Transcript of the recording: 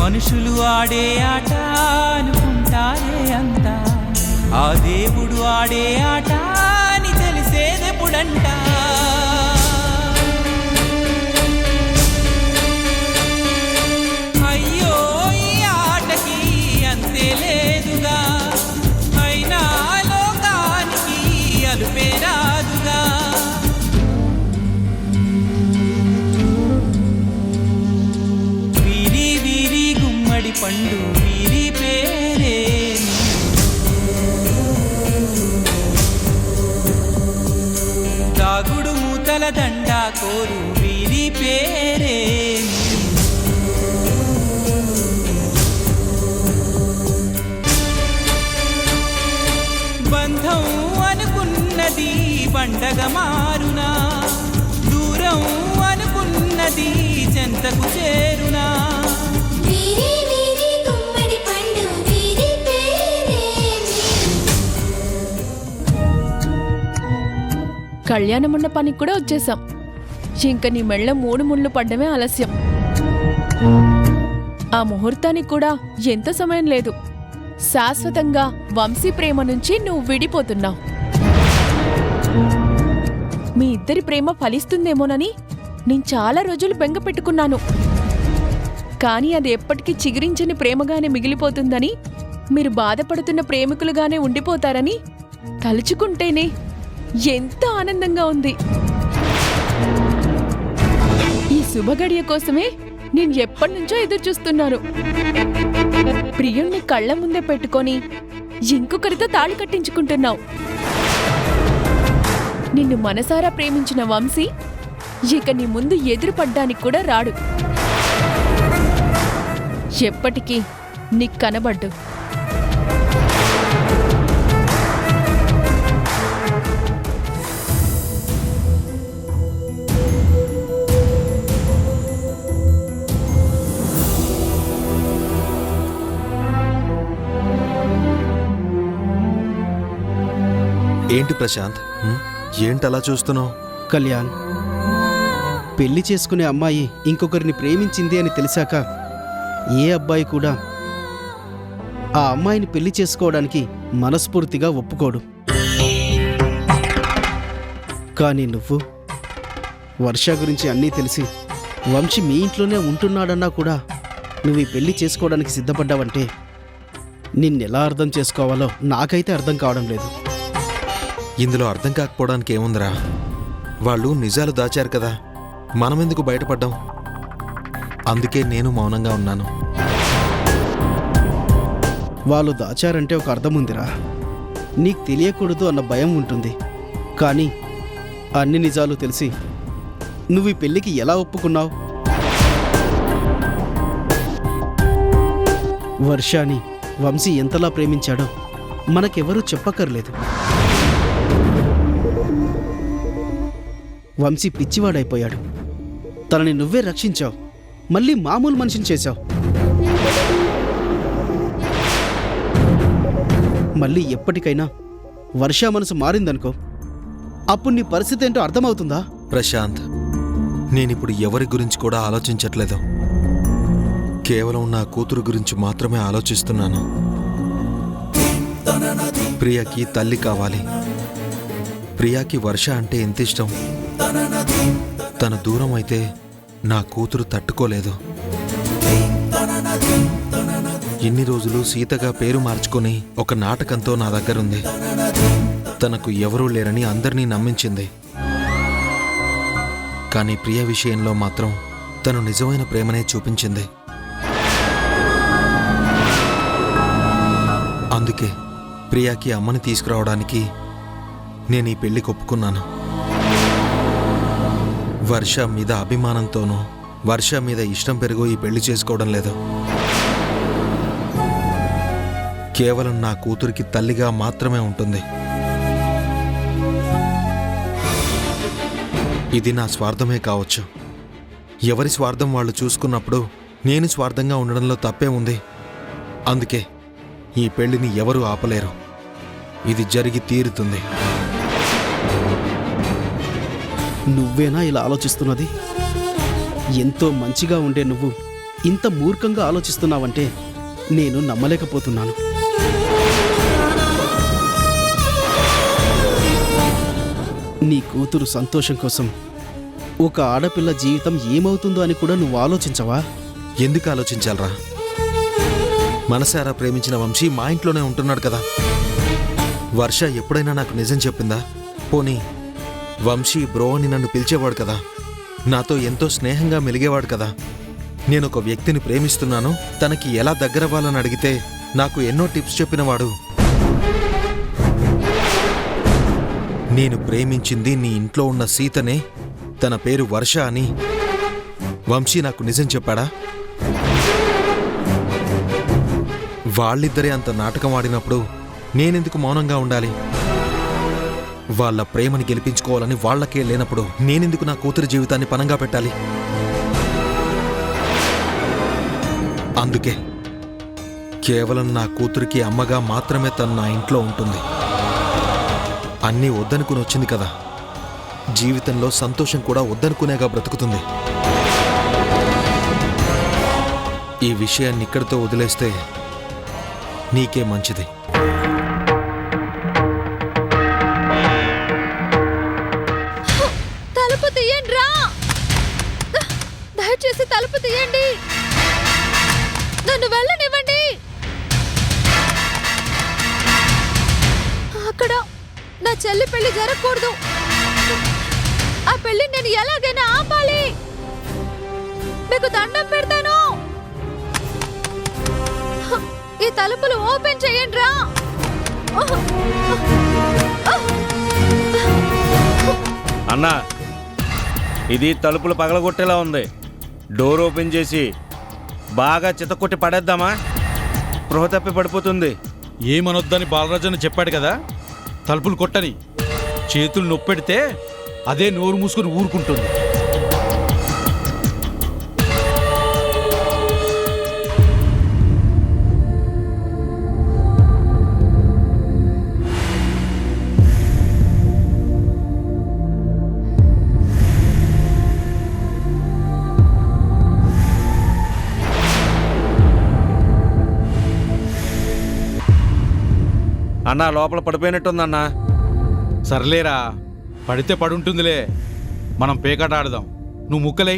మనుషులు ఆడే ఆట అనుకుంటారే అంతా, ఆ దేవుడు ఆడే ఆట అని తెలిసేదెప్పుడంట. అయ్యో ఈ ఆటకి అంతే లేదుగా, అయినా లోకానికి అలుపే రాదుగా. వీరి వీరి గుమ్మడి పండు వీరి పేరే, తాగుడు మూతల దండా కోరు వీరి పేరే. బంధం అనుకున్నది పండగ మారునా, దూరం అనుకున్నది చెంతకు చేరునా. కళ్యాణ మండపానికి కూడా వచ్చేసాం. ఇంక నీ మెళ్ళ 3 ముళ్ళు పడ్డమే ఆలస్యం. ఆ ముహూర్తానికి కూడా ఎంత సమయం లేదు. శాశ్వతంగా వంశీ ప్రేమ నుంచి నువ్వు విడిపోతున్నావు. మీ ఇద్దరి ప్రేమ ఫలిస్తుందేమోనని నేను చాలా రోజులు బెంగ పెట్టుకున్నాను. కానీ అది ఎప్పటికీ చిగురించని ప్రేమగానే మిగిలిపోతుందని, మీరు బాధపడుతున్న ప్రేమికులుగానే ఉండిపోతారని తలుచుకుంటేనే ఎంత ఆనందంగా ఉంది. ఈ శుభగడియ కోసమే నేను ఎప్పటినుంచో ఎదురు చూస్తున్నాను. ప్రియుణ్ణి కళ్ళ ముందే పెట్టుకొని ఇంకొకరితో తాళి కట్టించుకుంటున్నావు. నిన్ను మనసారా ప్రేమించిన వంశీ ఇక నీ ముందు ఎదురుపడ్డానికి కూడా రాడు. ఎప్పటికీ నీకు కనబడ్డు. ఏంటి ప్రశాంత్, ఏంటలా చూస్తున్నావు? కళ్యాణ్, పెళ్లి చేసుకునే అమ్మాయి ఇంకొకరిని ప్రేమించింది అని తెలిసాక ఏ అబ్బాయి కూడా ఆ అమ్మాయిని పెళ్లి చేసుకోవడానికి మనస్ఫూర్తిగా ఒప్పుకోడు. కానీ నువ్వు వర్ష గురించి అన్నీ తెలిసి వంశీ మీ ఇంట్లోనే ఉంటున్నాడన్నా కూడా నువ్వు ఈ పెళ్లి చేసుకోవడానికి సిద్ధపడ్డావంటే నిన్నెలా అర్థం చేసుకోవాలో నాకైతే అర్థం కావడం లేదు. ఇందులో అర్థం కాకపోవడానికి ఏముందిరా? వాళ్ళు నిజాలు దాచారు కదా, మనమెందుకు బయటపడ్డాం? అందుకే నేను మౌనంగా ఉన్నాను. వాళ్ళు దాచారంటే ఒక అర్థం ఉందిరా. నీకు తెలియకూడదు అన్న భయం ఉంటుంది. కానీ అన్ని నిజాలు తెలిసి నువ్వు ఈ పెళ్ళికి ఎలా ఒప్పుకున్నావు? వర్షాని వంశీ ఎంతలా ప్రేమించాడో మనకెవరూ చెప్పక్కర్లేదు. వంశీ పిచ్చివాడైపోయాడు. తనని నువ్వే రక్షించావు, మళ్ళీ మామూలు మనిషిని చేశావు. మళ్ళీ ఎప్పటికైనా వర్ష మనసు మారిందనుకో, అప్పుడు నీ పరిస్థితి ఏంటో అర్థమవుతుందా? ప్రశాంత్, నేనిప్పుడు ఎవరి గురించి కూడా ఆలోచించట్లేదు. కేవలం నా కూతురు గురించి మాత్రమే ఆలోచిస్తున్నాను. ప్రియాకి తల్లి కావాలి. ప్రియాకి వర్ష అంటే ఎంత ఇష్టం. తన దూరం అయితే నా కూతురు తట్టుకోలేదు. ఇన్ని రోజులు సీతగా పేరు మార్చుకొని ఒక నాటకంతో నా దగ్గరుంది. తనకు ఎవరూ లేరని అందరినీ నమ్మించింది. కానీ ప్రియ విషయంలో మాత్రం తను నిజమైన ప్రేమనే చూపించింది. అందుకే ప్రియాకి అమ్మని తీసుకురావడానికి నేను ఈ పెళ్లికి ఒప్పుకున్నాను. వర్ష మీద అభిమానంతోనూ వర్ష మీద ఇష్టం పెరుగు ఈ పెళ్లి చేసుకోవడం లేదు. కేవలం నా కూతురికి తల్లిగా మాత్రమే ఉంటుంది. ఇది నా స్వార్థమే కావచ్చు. ఎవరి స్వార్థం వాళ్ళు చూసుకున్నప్పుడు నేను స్వార్థంగా ఉండడంలో తప్పే ఉంది. అందుకే ఈ పెళ్లిని ఎవరూ ఆపలేరు. ఇది జరిగి తీరుతుంది. నువ్వేనా ఇలా ఆలోచిస్తున్నది? ఎంతో మంచిగా ఉండే నువ్వు ఇంత మూర్ఖంగా ఆలోచిస్తున్నావంటే నేను నమ్మలేకపోతున్నాను. నీ కూతురు సంతోషం కోసం ఒక ఆడపిల్ల జీవితం ఏమవుతుందో అని కూడా నువ్వు ఆలోచించవా? ఎందుకు ఆలోచించాలరా? మనసారా ప్రేమించిన వంశీ మా ఇంట్లోనే ఉంటున్నాడు కదా. వర్ష ఎప్పుడైనా నాకు నిజం చెప్పిందా? పోనీ వంశీ బ్రో అని నన్ను పిలిచేవాడు కదా, నాతో ఎంతో స్నేహంగా మెలిగేవాడు కదా. నేను ఒక వ్యక్తిని ప్రేమిస్తున్నాను, తనకి ఎలా దగ్గరవ్వాలని అడిగితే నాకు ఎన్నో టిప్స్ చెప్పినవాడు. నేను ప్రేమించింది నీ ఇంట్లో ఉన్న సీతనే, తన పేరు వర్ష అని వంశీ నాకు నిజం చెప్పాడా? వాళ్ళిద్దరే అంత నాటకం ఆడినప్పుడు నేనెందుకు మౌనంగా ఉండాలి? వాళ్ళ ప్రేమని గెలిపించుకోవాలని వాళ్లకే లేనప్పుడు నేనెందుకు నా కూతురి జీవితాన్ని పనంగా పెట్టాలి? అందుకే కేవలం నా కూతురికి అమ్మగా మాత్రమే తను నా ఇంట్లో ఉంటుంది. అన్నీ వద్దనుకుని వచ్చింది కదా, జీవితంలో సంతోషం కూడా వద్దనుకునేగా బ్రతుకుతుంది. ఈ విషయాన్ని ఇక్కడితో వదిలేస్తే నీకే మంచిది. తలుపు తీయండి రా, దయచేసి తలుపు తీయండి, నన్ను వెళ్ళనివ్వండి. అక్కడ నా చెల్లి పెళ్లి జరగకూడదు. ఆ పెళ్లి నేను ఎలాగైనా ఆపాలి. మీకు దండం పెడతాను, ఈ తలుపులు ఓపెన్ చేయండి రా. అన్నా, ఇది తలుపులు పగలగొట్టేలా ఉంది. డోర్ ఓపెన్ చేసి బాగా చితకొట్టి పడేద్దామా? స్పృహ తప్పి పడిపోతుంది. ఏమనొద్దని బాలరాజన్న చెప్పాడు కదా, తలుపులు కొట్టని. చేతులు నొప్పెడితే అదే నోరు మూసుకొని ఊరుకుంటుంది. అన్నా, లోపల పడిపోయినట్టుందన్నా. సర్లేరా, పడితే పడుంటుందిలే. మనం పేకాట ఆడదాం. నువ్వు ముక్కలై